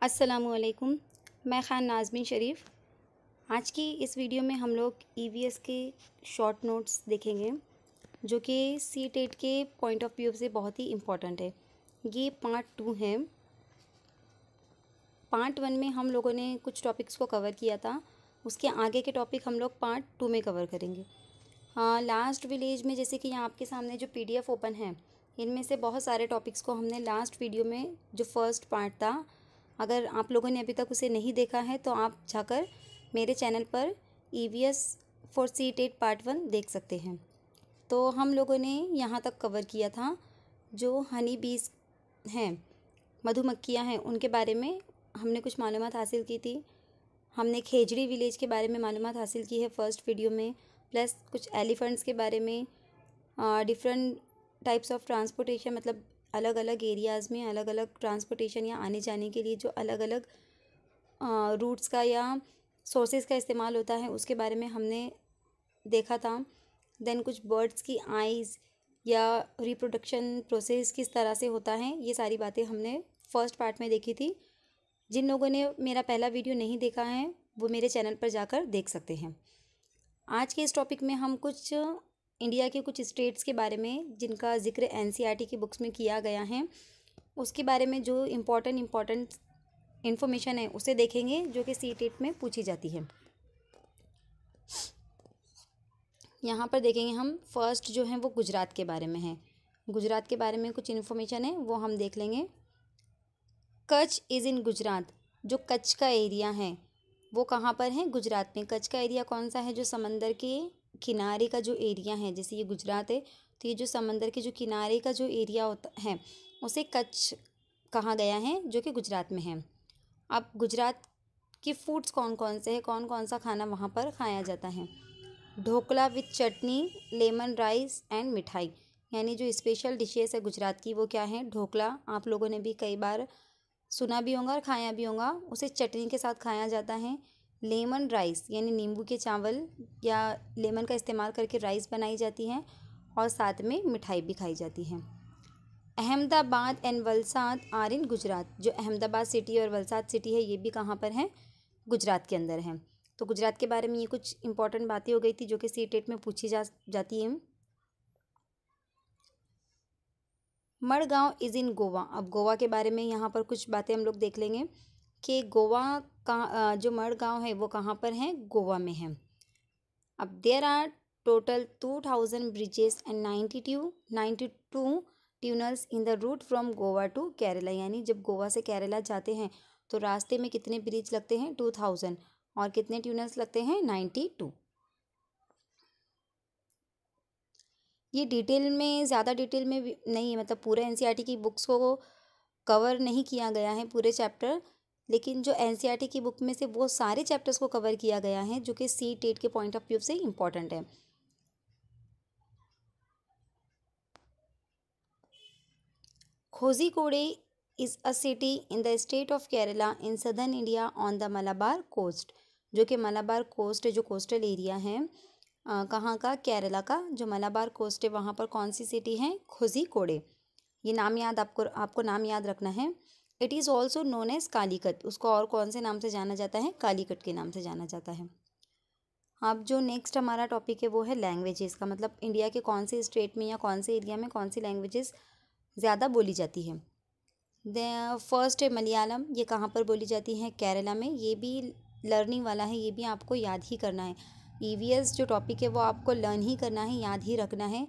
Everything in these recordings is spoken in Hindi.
अस्सलामुअलैकुम। मैं ख़ान नाज़मीन शरीफ़। आज की इस वीडियो में हम लोग ईवीएस के शॉर्ट नोट्स देखेंगे जो कि सी टेट के पॉइंट ऑफ व्यू से बहुत ही इम्पोर्टेंट है। ये पार्ट 2 है। पार्ट 1 में हम लोगों ने कुछ टॉपिक्स को कवर किया था, उसके आगे के टॉपिक हम लोग पार्ट 2 में कवर करेंगे। हाँ, लास्ट विलेज में जैसे कि यहाँ आपके सामने जो पीडीएफ ओपन है, इनमें से बहुत सारे टॉपिक्स को हमने लास्ट वीडियो में जो फर्स्ट पार्ट था, अगर आप लोगों ने अभी तक उसे नहीं देखा है तो आप जाकर मेरे चैनल पर EVS for CTET part 1 देख सकते हैं। तो हम लोगों ने यहाँ तक कवर किया था जो हनी बीज हैं, मधुमक्खियाँ हैं, उनके बारे में हमने कुछ मालूमात हासिल की थी। हमने खेजड़ी विलेज के बारे में मालूमात हासिल की है फर्स्ट वीडियो में, प्लस कुछ एलिफेंट्स के बारे में, डिफरेंट टाइप्स ऑफ ट्रांसपोर्टेशन, मतलब अलग अलग एरियाज़ में अलग अलग ट्रांसपोर्टेशन या आने जाने के लिए जो अलग अलग रूट्स का या सोर्सेज का इस्तेमाल होता है उसके बारे में हमने देखा था। देन कुछ बर्ड्स की आइज़ या रिप्रोडक्शन प्रोसेस किस तरह से होता है, ये सारी बातें हमने फर्स्ट पार्ट में देखी थी। जिन लोगों ने मेरा पहला वीडियो नहीं देखा है वो मेरे चैनल पर जाकर देख सकते हैं। आज के इस टॉपिक में हम कुछ इंडिया के कुछ स्टेट्स के बारे में जिनका जिक्र एनसीईआरटी की बुक्स में किया गया है, उसके बारे में जो इम्पोर्टेंट इन्फॉर्मेशन है उसे देखेंगे जो कि सी टेट में पूछी जाती है। यहाँ पर देखेंगे हम फर्स्ट जो है वो गुजरात के बारे में है। गुजरात के बारे में कुछ इन्फॉर्मेशन है वो हम देख लेंगे। Kutch is in Gujarat. जो कच्छ का एरिया है वो कहाँ पर है? गुजरात में। कच्छ का एरिया कौन सा है? जो समंदर के किनारे का जो एरिया है, जैसे ये गुजरात है तो ये जो समंदर के जो किनारे का जो एरिया होता है उसे कच्छ कहा गया है, जो कि गुजरात में है। अब गुजरात के फूड्स कौन कौन से हैं, कौन कौन सा खाना वहाँ पर खाया जाता है? Dhokla with chutney, lemon rice and मिठाई। यानी जो स्पेशल डिशेस है गुजरात की वो क्या है? ढोकला। आप लोगों ने भी कई बार सुना भी होगा और खाया भी होगा, उसे चटनी के साथ खाया जाता है। लेमन राइस यानी नींबू के चावल या लेमन का इस्तेमाल करके राइस बनाई जाती है और साथ में मिठाई भी खाई जाती है। Ahmedabad and Valsad are in Gujarat. जो अहमदाबाद सिटी और वलसाड सिटी है ये भी कहाँ पर है? गुजरात के अंदर है। तो गुजरात के बारे में ये कुछ इंपॉर्टेंट बातें हो गई थी जो कि सी टेट में पूछी जाती हैं। Madgaon is in Goa. अब गोवा के बारे में यहाँ पर कुछ बातें हम लोग देख लेंगे कि गोवा का जो मड़गांव है वो कहाँ पर है? गोवा में है। अब there are total 2000 bridges and 92 tunnels in the route from Goa to Kerala. यानी जब गोवा से केरला जाते हैं तो रास्ते में कितने ब्रिज लगते हैं? 2000। और कितने ट्यूनल्स लगते हैं? 92। ये डिटेल में, ज़्यादा डिटेल में नहीं है, मतलब पूरे एनसीईआरटी की बुक्स को कवर नहीं किया गया है पूरे चैप्टर, लेकिन जो एनसीईआरटी की बुक में से वो सारे चैप्टर्स को कवर किया गया है जो कि सी टेट के पॉइंट ऑफ व्यू से इम्पॉर्टेंट है। Kozhikode is a city in the state of Kerala in southern India on the Malabar coast. जो कि मलाबार कोस्ट है, जो कोस्टल एरिया है कहाँ का? केरला का। जो मलाबार कोस्ट है वहाँ पर कौन सी सिटी है? कोझिकोडे। ये नाम याद आपको नाम याद रखना है। It is also known as Calicut. उसको और कौन से नाम से जाना जाता है? कालीकट के नाम से जाना जाता है। अब जो नेक्स्ट हमारा टॉपिक है वो है लैंग्वेजेस का, मतलब इंडिया के कौन से स्टेट में या कौन से एरिया में कौन सी लैंग्वेजेस ज़्यादा बोली जाती है। फर्स्ट है मलयालम। ये कहाँ पर बोली जाती है? केरला में। ये भी लर्निंग वाला है, ये भी आपको याद ही करना है। ईवीएस जो टॉपिक है वो आपको लर्न ही करना है, याद ही रखना है।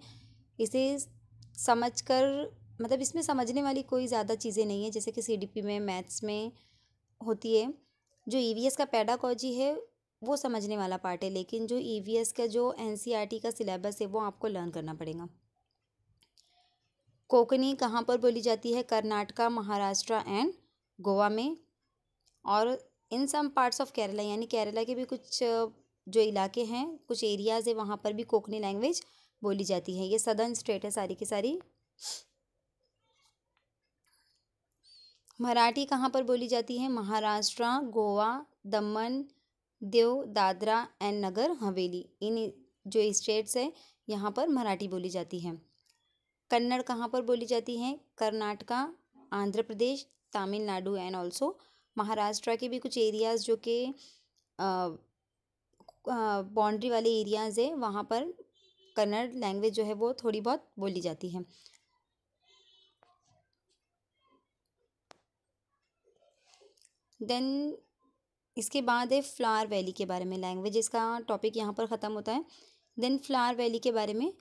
इसे समझकर, मतलब इसमें समझने वाली कोई ज़्यादा चीज़ें नहीं है, जैसे कि सीडीपी में, मैथ्स में होती है। जो ईवीएस का पेडागॉजी है वो समझने वाला पार्ट है, लेकिन जो ईवीएस का जो एनसीईआरटी का सिलेबस है वो आपको लर्न करना पड़ेगा। कोंकणी कहाँ पर बोली जाती है? कर्नाटका, महाराष्ट्र एंड गोवा में। और इन सम पार्ट्स ऑफ केरला, यानी केरला के भी कुछ जो इलाके हैं, कुछ एरियाज़ है वहाँ पर भी कोंकणी लैंग्वेज बोली जाती है। ये सदर्न स्टेट है सारी की सारी। मराठी कहाँ पर बोली जाती है? महाराष्ट्र, गोवा, दमन, दीव, दादरा एंड नगर हवेली। इन जो स्टेट्स है यहाँ पर मराठी बोली जाती है। कन्नड़ कहाँ पर बोली जाती है? कर्नाटका, आंध्र प्रदेश, तमिलनाडु एंड ऑल्सो महाराष्ट्र के भी कुछ एरियाज़ जो कि बाउंड्री वाले एरियाज़ है, वहाँ पर कन्नड़ लैंग्वेज जो है वो थोड़ी बहुत बोली जाती है। देन इसके बाद है फ्लावर वैली के बारे में। लैंग्वेजेस का टॉपिक यहाँ पर ख़त्म होता है। देन फ्लावर वैली के बारे में,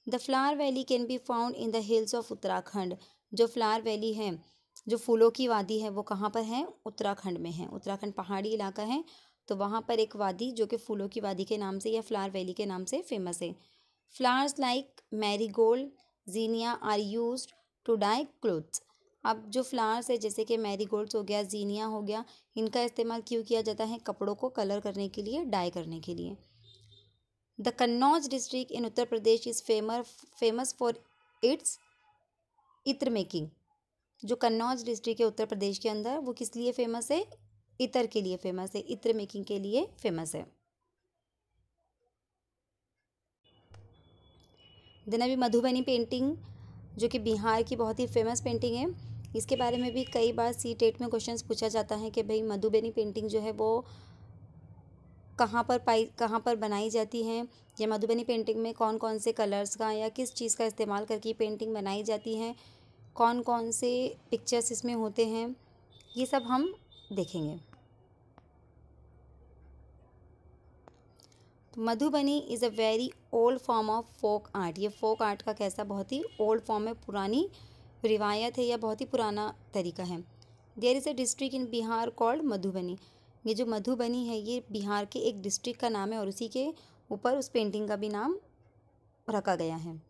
the flower valley can be found in the hills of Uttarakhand. जो फ्लावर वैली है, जो फूलों की वादी है, वो कहाँ पर है? उत्तराखंड में है। उत्तराखंड पहाड़ी इलाका है, तो वहाँ पर एक वादी जो कि फूलों की वादी के नाम से या फ्लावर वैली के नाम से फेमस है। Flowers like marigold, zinnia are used to dye clothes. अब जो फ्लावर्स है जैसे कि मैरीगोल्ड्स हो गया, जीनिया हो गया, इनका इस्तेमाल क्यों किया जाता है? कपड़ों को कलर करने के लिए, डाई करने के लिए। The Kannauj district in Uttar Pradesh is famous for its इत्र मेकिंग। जो कन्नौज डिस्ट्रिक्ट है उत्तर प्रदेश के अंदर, वो किस लिए फेमस है? इत्र के लिए फेमस है, इत्र मेकिंग के लिए फेमस है। देन अभी मधुबनी पेंटिंग, जो कि बिहार की बहुत ही फेमस पेंटिंग है, इसके बारे में भी कई बार सी-टेट में क्वेश्चंस पूछा जाता है कि भाई मधुबनी पेंटिंग जो है वो कहाँ पर बनाई जाती है, या मधुबनी पेंटिंग में कौन कौन से कलर्स का या किस चीज़ का इस्तेमाल करके पेंटिंग बनाई जाती है, कौन कौन से पिक्चर्स इसमें होते हैं, ये सब हम देखेंगे। तो Madhubani is a very old form of folk art. ये फोक आर्ट का कैसा, बहुत ही ओल्ड फॉर्म है, पुरानी रिवायत है या बहुत ही पुराना तरीका है। There is a district in Bihar called Madhubani. ये जो मधुबनी है ये बिहार के एक डिस्ट्रिक्ट का नाम है और उसी के ऊपर उस पेंटिंग का भी नाम रखा गया है।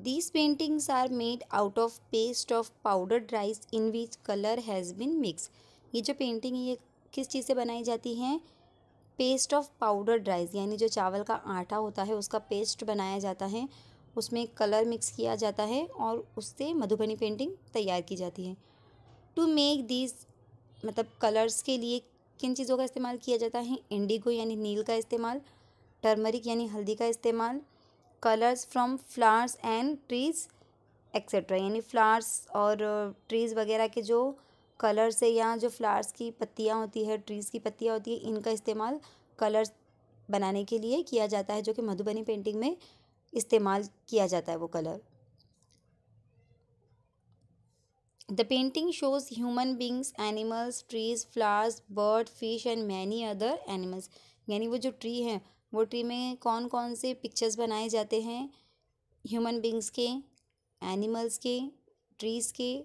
These paintings are made out of paste of powdered rice in which color has been mixed। ये जो पेंटिंग है ये किस चीज़ से बनाई जाती हैं? पेस्ट ऑफ पाउडर्ड राइस, यानी जो चावल का आटा होता है उसका पेस्ट बनाया जाता है, उसमें कलर मिक्स किया जाता है और उससे मधुबनी पेंटिंग तैयार की जाती है। टू मेक दिस, मतलब कलर्स के लिए किन चीज़ों का इस्तेमाल किया जाता है? इंडिगो यानी नील का इस्तेमाल, टर्मरिक यानी हल्दी का इस्तेमाल, colours from flowers and trees etcetera, यानी फ्लावर्स और ट्रीज़ वगैरह के जो कलर्स है या जो फ्लावर्स की पत्तियाँ होती है, ट्रीज़ की पत्तियाँ होती है, इनका इस्तेमाल कलर्स बनाने के लिए किया जाता है, जो कि मधुबनी पेंटिंग में इस्तेमाल किया जाता है वो colour. The painting shows human beings, animals, trees, flowers, bird, fish and many other animals. यानी वो जो ट्री है, वो ट्री में कौन कौन से पिक्चर्स बनाए जाते हैं? ह्यूमन बींग्स के, एनिमल्स के, ट्रीज़ के,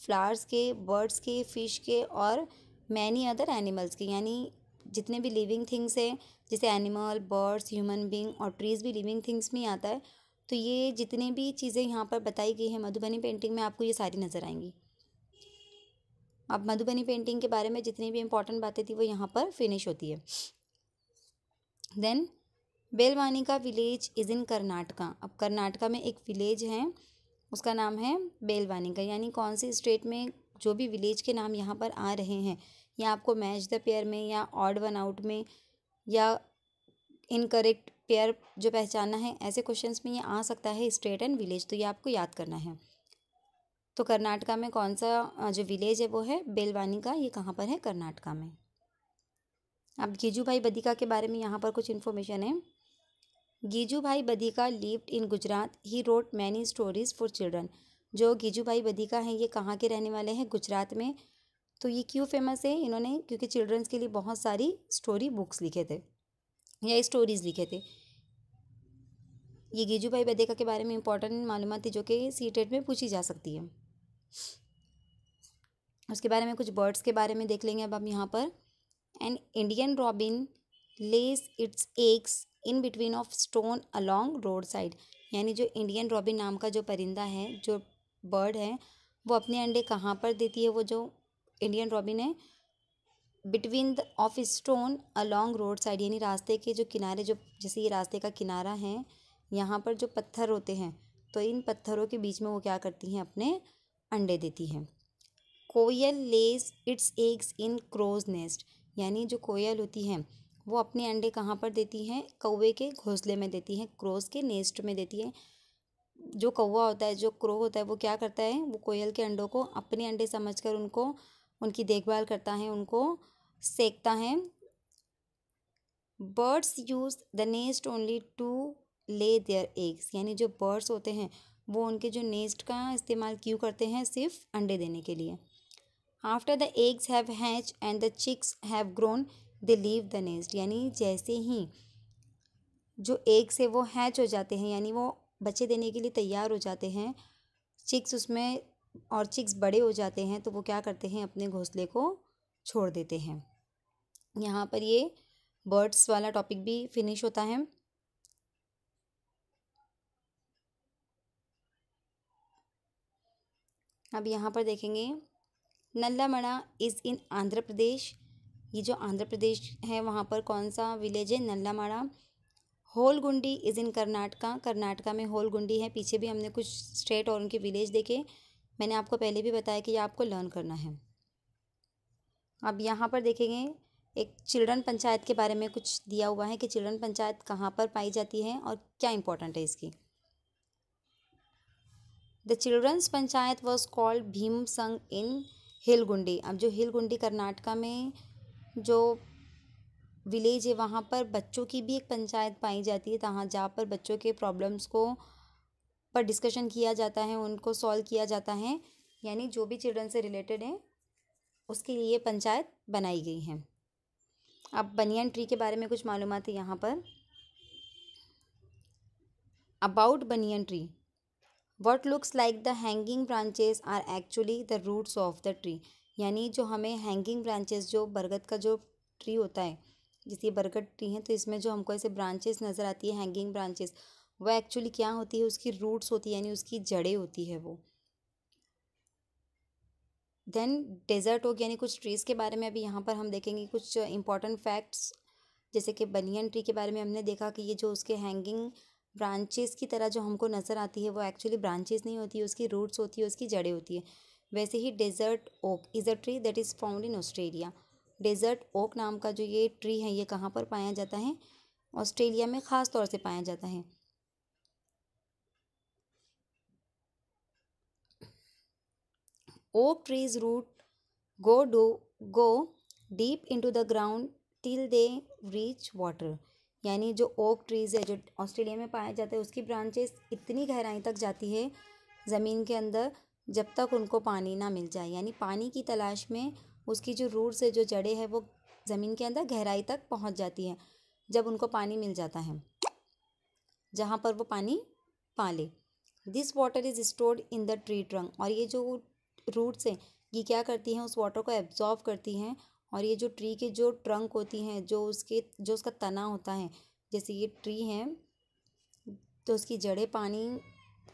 फ्लावर्स के, बर्ड्स के, फिश के और मैनी अदर एनिमल्स के, यानी जितने भी लिविंग थिंग्स हैं, जैसे एनिमल, बर्ड्स, ह्यूमन बींग और ट्रीज़ भी लिविंग थिंग्स में आता है। तो ये जितनी भी चीज़ें यहाँ पर बताई गई हैं मधुबनी पेंटिंग में, आपको ये सारी नज़र आएंगी। अब मधुबनी पेंटिंग के बारे में जितनी भी इंपॉर्टेंट बातें थी वो यहाँ पर फिनिश होती है। देन बेलवानी का विलेज इज़ इन कर्नाटका। अब कर्नाटका में एक विलेज है, उसका नाम है बेलवानी का, यानी कौन सी स्टेट में जो भी विलेज के नाम यहाँ पर आ रहे हैं, या आपको मैच द पेयर में या ऑड वन आउट में या इनकरेक्ट पेयर जो पहचानना है, ऐसे क्वेश्चंस में ये आ सकता है स्टेट एंड विलेज, तो ये आपको याद करना है। तो कर्नाटका में कौन सा जो विलेज है वो है बेलवानी का, ये कहाँ पर है? कर्नाटका में। अब गीजूभाई बदिका के बारे में यहाँ पर कुछ इन्फॉर्मेशन है। Gijubhai Badheka lived in Gujarat, he wrote many stories for children. जो गीजूभाई बदिका हैं ये कहाँ के रहने वाले हैं? गुजरात में। तो ये क्यों फेमस है? इन्होंने क्योंकि चिल्ड्रंस के लिए बहुत सारी स्टोरी बुक्स लिखे थे या स्टोरीज लिखे थे। ये गीजूभाई बदिका के बारे में इंपॉर्टेंट मालूमात थी जो कि सी-टेट में पूछी जा सकती है। उसके बारे में कुछ बर्ड्स के बारे में देख लेंगे अब हम यहाँ पर। An Indian robin Lay's its eggs in between of stone along road side. यानी जो इंडियन रॉबिन नाम का जो परिंदा है, जो बर्ड है, वो अपने अंडे कहाँ पर देती है? वो जो इंडियन रॉबिन है, between the of stone along road side, यानी रास्ते के जो किनारे, जो जैसे ये रास्ते का किनारा है, यहाँ पर जो पत्थर होते हैं, तो इन पत्थरों के बीच में वो क्या करती हैं? अपने अंडे देती हैं। Koel lays its eggs in crows nest. यानी जो कोयल होती हैं वो अपने अंडे कहाँ पर देती हैं? कौवे के घोंसले में देती हैं, क्रोज के नेस्ट में देती हैं। जो कौवा होता है, जो क्रो होता है, वो क्या करता है, वो कोयल के अंडों को अपने अंडे समझकर उनको, उनकी देखभाल करता है, उनको सेकता है। Birds use the nest only to lay their eggs, यानी जो बर्ड्स होते हैं वो उनके जो नेस्ट का इस्तेमाल क्यों करते हैं, सिर्फ अंडे देने के लिए। After the eggs have hatch and the chicks have grown they leave the nest, यानी जैसे ही जो एग से वो हैच हो जाते हैं, यानी वो बच्चे देने के लिए तैयार हो जाते हैं, चिक्स उसमें, और चिक्स बड़े हो जाते हैं, तो वो क्या करते हैं, अपने घोंसले को छोड़ देते हैं। यहाँ पर ये बर्ड्स वाला टॉपिक भी फिनिश होता है। अब यहाँ पर देखेंगे, नल्लामड़ा इज़ इन आंध्र प्रदेश। ये जो आंध्र प्रदेश है वहाँ पर कौन सा विलेज है, नल्लामड़ा। होलगुंडी इज़ इन कर्नाटका, कर्नाटका में होलगुंडी है। पीछे भी हमने कुछ स्टेट और उनके विलेज देखे, मैंने आपको पहले भी बताया कि ये आपको लर्न करना है। अब यहाँ पर देखेंगे, एक चिल्ड्रन पंचायत के बारे में कुछ दिया हुआ है कि चिल्ड्रन पंचायत कहाँ पर पाई जाती है और क्या इंपॉर्टेंट है इसकी। The children's panchayat was called Bhimsang in Hilgundi. अब जो हिलगुंडी कर्नाटका में जो विलेज है वहाँ पर बच्चों की भी एक पंचायत पाई जाती है, जहाँ पर बच्चों के प्रॉब्लम्स को पर डिस्कशन किया जाता है, उनको सॉल्व किया जाता है, यानी जो भी चिल्ड्रन से रिलेटेड है उसके लिए पंचायत बनाई गई है। अब बनियन ट्री के बारे में कुछ मालूमात है यहाँ पर। About banyan tree, what looks like the hanging branches are actually the roots of the tree, यानी जो हमें हैंगिंग ब्रांचेस, जो बरगद का जो ट्री होता है, जैसे बरगद ट्री है तो इसमें जो हमको ऐसे ब्रांचेस नज़र आती है, हैंगिंग ब्रांचेस, वो एक्चुअली क्या होती है, उसकी रूट्स होती है, यानी उसकी जड़ें होती है वो। देन डेजर्ट ओक, यानी कुछ ट्रीज़ के बारे में अभी यहाँ पर हम देखेंगे कुछ इंपॉर्टेंट फैक्ट्स। जैसे कि बनियन ट्री के बारे में हमने देखा कि ये जो उसके हैंगिंग ब्रांचेस की तरह जो हमको नज़र आती है वो एक्चुअली ब्रांचेस नहीं होती है, उसकी रूट्स होती है, उसकी जड़ें होती है। वैसे ही desert oak is a tree that is found in Australia. Desert oak नाम का जो ये ट्री है ये कहाँ पर पाया जाता है, ऑस्ट्रेलिया में ख़ास तौर से पाया जाता है। Oak trees root go do go deep into the ground till they reach water, यानी जो ओक ट्रीज़ है जो ऑस्ट्रेलिया में पाया जाता है उसकी ब्रांचेस इतनी गहराई तक जाती है ज़मीन के अंदर जब तक उनको पानी ना मिल जाए, यानी पानी की तलाश में उसकी जो रूट्स है, जो जड़ें हैं, वो ज़मीन के अंदर गहराई तक पहुंच जाती हैं जब उनको पानी मिल जाता है, जहाँ पर वो पानी पा ले। This water is stored in the tree trunk, और ये जो रूट्स हैं ये क्या करती हैं, उस वाटर को एब्जॉर्व करती हैं, और ये जो ट्री के जो ट्रंक होती हैं, जो उसका तना होता है, जैसे ये ट्री है तो उसकी जड़ें पानी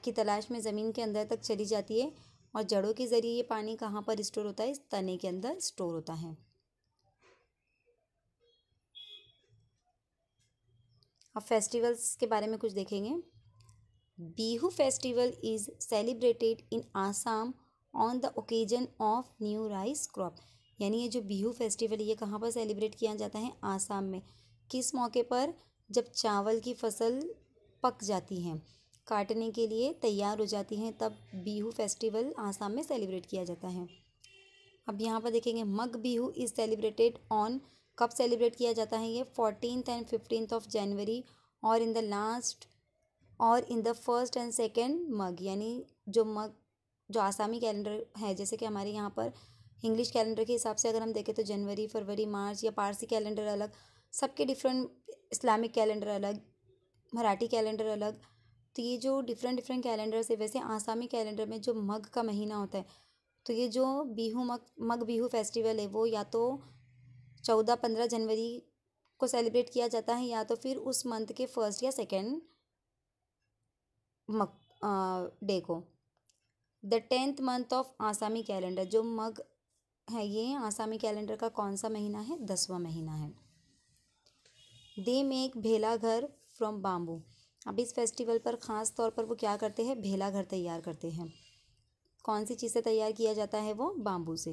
की तलाश में ज़मीन के अंदर तक चली जाती है, और जड़ों के ज़रिए ये पानी कहाँ पर स्टोर होता है, इस तने के अंदर स्टोर होता है। अब फेस्टिवल्स के बारे में कुछ देखेंगे। Bihu festival is celebrated in Assam on the occasion of new rice crop, यानी ये जो बिहू फेस्टिवल है ये कहाँ पर सेलिब्रेट किया जाता है, आसाम में। किस मौके पर, जब चावल की फसल पक जाती हैं, काटने के लिए तैयार हो जाती हैं, तब बिहू फेस्टिवल आसाम में सेलिब्रेट किया जाता है। अब यहाँ पर देखेंगे, मग बिहू इज़ सेलिब्रेटेड ऑन, कब सेलिब्रेट किया जाता है ये, 14th and 15th of January, और इन द लास्ट और in the first and second mug, यानी जो मग जो आसामी कैलेंडर है, जैसे कि हमारे यहाँ पर इंग्लिश कैलेंडर के हिसाब से अगर हम देखें तो जनवरी, फरवरी, मार्च, या पारसी कैलेंडर अलग, सबके डिफरेंट, इस्लामिक कैलेंडर अलग, मराठी कैलेंडर अलग, तो ये जो डिफरेंट डिफरेंट कैलेंडर्स है, वैसे आसामी कैलेंडर में जो मग का महीना होता है, तो ये जो मग बिहू फेस्टिवल है वो या तो 14-15 जनवरी को सेलिब्रेट किया जाता है, या तो फिर उस मंथ के फर्स्ट या सेकेंड मग डे को। The 10th month of Asami calendar, जो मग है ये आसामी कैलेंडर का कौन सा महीना है, 10वां महीना है। दे मेक भेला घर फ्रॉम बाम्बू, अब इस फेस्टिवल पर ख़ास तौर पर वो क्या करते हैं, भेला घर तैयार करते हैं। कौन सी चीज़ से तैयार किया जाता है वो, बाम्बू से।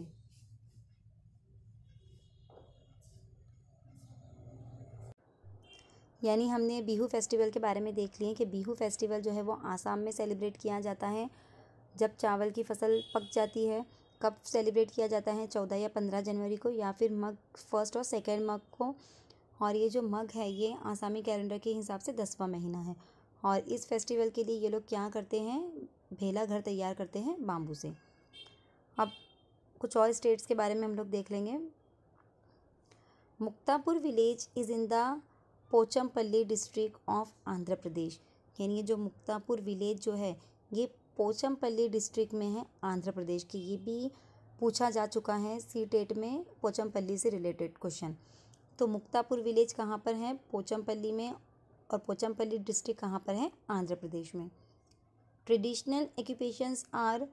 यानी हमने बिहू फेस्टिवल के बारे में देख लिए कि बिहू फेस्टिवल जो है वो आसाम में सेलिब्रेट किया जाता है जब चावल की फसल पक जाती है। कब सेलिब्रेट किया जाता है? 14 या 15 जनवरी को, या फिर मग फर्स्ट और सेकेंड मग को। और ये जो मग है ये आसामी कैलेंडर के हिसाब से 10वां महीना है। और इस फेस्टिवल के लिए ये लोग क्या करते हैं? भेला घर तैयार करते हैं बाम्बू से। अब कुछ और स्टेट्स के बारे में हम लोग देख लेंगे। Muktapur village is in the Pochampally district of Andhra Pradesh. यानी ये जो मुक्तापुर विलेज जो है ये पोचमपल्ली डिस्ट्रिक्ट में है आंध्र प्रदेश की। ये भी पूछा जा चुका है सीटेट में पोचमपल्ली से रिलेटेड क्वेश्चन। तो मुक्तापुर विलेज कहाँ पर है? पोचमपल्ली में। और पोचमपल्ली डिस्ट्रिक्ट कहाँ पर है? आंध्र प्रदेश में। Traditional occupations are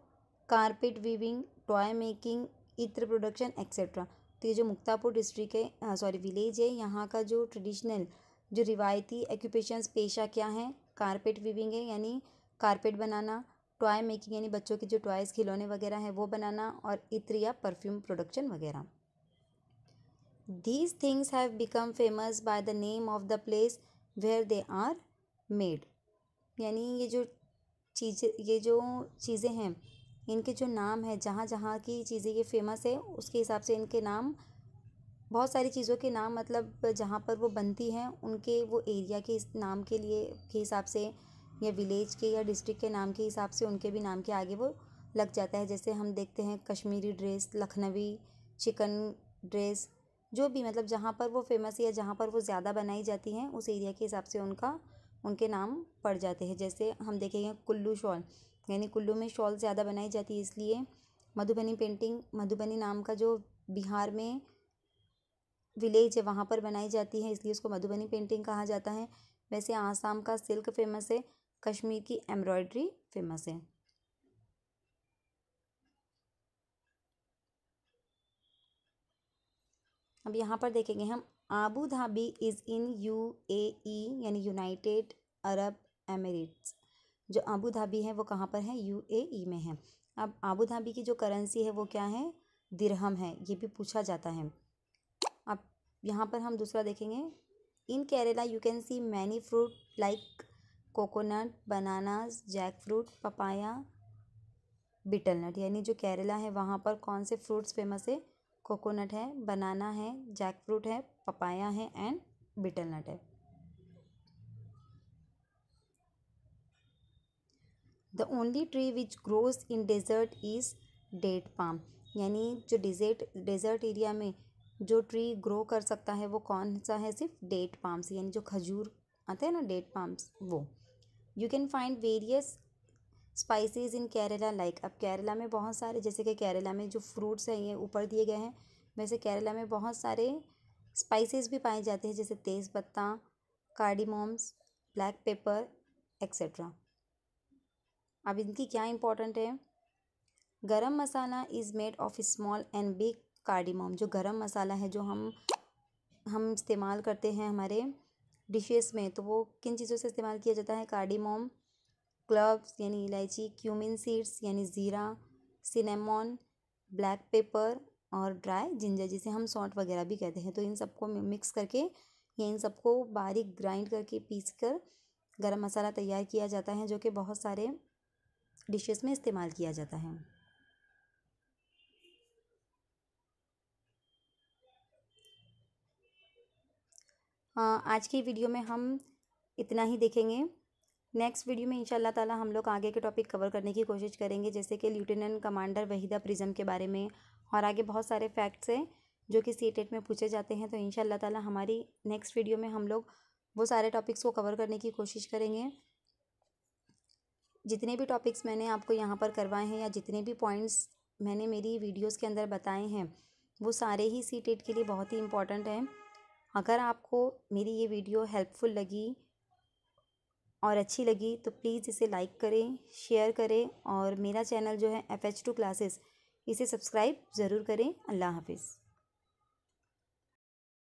carpet weaving, toy making, इत्र प्रोडक्शन एक्सेट्रा। तो ये जो मुक्तापुर डिस्ट्रिक्ट है विलेज है, यहाँ का जो ट्रेडिशनल जो रिवायती ऑक्यूपेशंस पेशा क्या है? कारपेट वीविंग है यानी कारपेट बनाना, टॉय मेकिंग यानी बच्चों के जो टॉयज़ खिलौने वगैरह हैं वो बनाना, और इत्र या परफ्यूम प्रोडक्शन वगैरह। These things have become famous by the name of the place where they are made। यानी ये जो चीज़ें हैं इनके जो नाम है, जहाँ जहाँ की चीज़ें ये फेमस है उसके हिसाब से इनके नाम, बहुत सारी चीज़ों के नाम मतलब जहाँ पर वो बनती हैं उनके वो एरिया के नाम के लिए के हिसाब से, या विलेज के या डिस्ट्रिक्ट के नाम के हिसाब से उनके भी नाम के आगे वो लग जाता है। जैसे हम देखते हैं कश्मीरी ड्रेस, लखनवी चिकन ड्रेस, जो भी मतलब जहाँ पर वो फेमस है या जहाँ पर वो ज़्यादा बनाई जाती हैं उस एरिया के हिसाब से उनके नाम पड़ जाते हैं। जैसे हम देखेंगे कुल्लू शॉल, यानी कुल्लू में शॉल ज़्यादा बनाई जाती है इसलिए। मधुबनी पेंटिंग, मधुबनी नाम का जो बिहार में विलेज है वहाँ पर बनाई जाती है इसलिए उसको मधुबनी पेंटिंग कहा जाता है। वैसे आसाम का सिल्क फेमस है, कश्मीर की एम्ब्रॉयडरी फेमस है। अब यहाँ पर देखेंगे हम, Abu Dhabi is in UAE यानी यूनाइटेड अरब एमिरेट्स। जो आबू धाबी है वो कहाँ पर है? UAE में है। अब आबू धाबी की जो करेंसी है वो क्या है? दिरहम है। ये भी पूछा जाता है। अब यहाँ पर हम दूसरा देखेंगे, in Kerala you can see many fruit like coconut, bananas, jack fruit, papaya, betel nut. यानी जो केरला है वहाँ पर कौन से फ्रूट्स फेमस है? कोकोनट है, बनाना है, जैक फ्रूट है, पपाया है एंड बीटल नट है। The only tree which grows in desert is date palm. यानी जो डेजर्ट एरिया में जो ट्री ग्रो कर सकता है वो कौन सा है? सिर्फ डेट पाम्स, यानी जो खजूर आते हैं ना डेट पाम्स वो। You can find various spices in Kerala like. अब केरला में बहुत सारे, जैसे कि केरला में जो फ्रूट्स हैं ये ऊपर दिए गए हैं, वैसे केरला में बहुत सारे स्पाइसेस भी पाए जाते हैं जैसे तेज़ पत्ता, कार्डिमोम्स, ब्लैक पेपर एक्सेट्रा। अब इनकी क्या इंपॉर्टेंट है? Garam masala is made of small and big cardamom. जो गरम मसाला है जो हम इस्तेमाल करते हैं हमारे डिशेस में, तो वो किन चीज़ों से इस्तेमाल किया जाता है? कार्डिमोम, क्लव्स यानी इलायची, क्यूमिन सीड्स यानी ज़ीरा, सिनेमॉन, ब्लैक पेपर और ड्राई जिंजर जिसे हम सौंठ वगैरह भी कहते हैं। तो इन सबको मिक्स करके या इन सबको बारीक ग्राइंड करके पीस कर गरम मसाला तैयार किया जाता है, जो कि बहुत सारे डिशेस में इस्तेमाल किया जाता है। आज की वीडियो में हम इतना ही देखेंगे। नेक्स्ट वीडियो में इंशाल्लाह ताला हम लोग आगे के टॉपिक कवर करने की कोशिश करेंगे, जैसे कि लेफ्टिनेंट कमांडर वहीदा प्रिज्म के बारे में, और आगे बहुत सारे फैक्ट्स हैं जो कि सीटेट में पूछे जाते हैं। तो इंशाल्लाह ताला हमारी नेक्स्ट वीडियो में हम लोग वो सारे टॉपिक्स को कवर करने की कोशिश करेंगे। जितने भी टॉपिक्स मैंने आपको यहाँ पर करवाए हैं या जितने भी पॉइंट्स मैंने मेरी वीडियोस के अंदर बताए हैं वो सारे ही सीटेट के लिए बहुत ही इम्पॉर्टेंट हैं। अगर आपको मेरी ये वीडियो हेल्पफुल लगी और अच्छी लगी तो प्लीज़ इसे लाइक करें, शेयर करें, और मेरा चैनल जो है FH2 क्लासेस इसे सब्सक्राइब ज़रूर करें। अल्लाह हाफिज़।